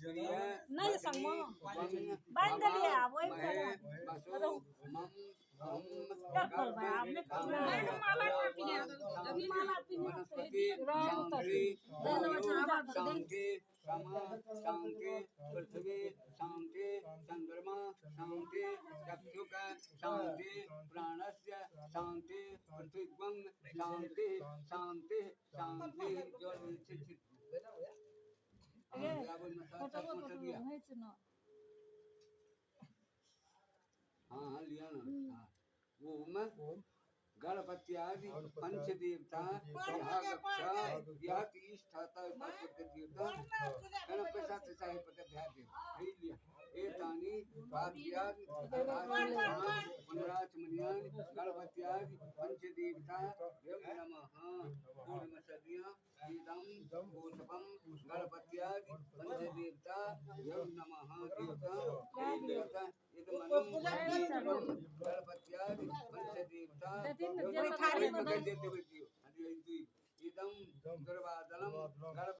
नहीं संगमो बांध लिया वही करो कर भाई आपने माला पीने माला पीने शांति शांति पृथ्वी शांति चंद्रमा शांति चक्षुष शांति प्राणस्य शांति पृथ्वीं शांति शांति शांति जो हाँ लिया ना ओम गणपत्यादि पंचदेवता यह तीष्ठाता देवता गणपति साहिब पदाध्याय लिया एतानि वाद्यानि पुनराचमनीयानि गणपत्यादि पंचदेवता नमः पूर्णमसदिया इदं गोषपं गणपत्यादि पंचदेवता नमः देवता इदमनं गणपत्यादि पंचदेवता इदं दुर्वादनं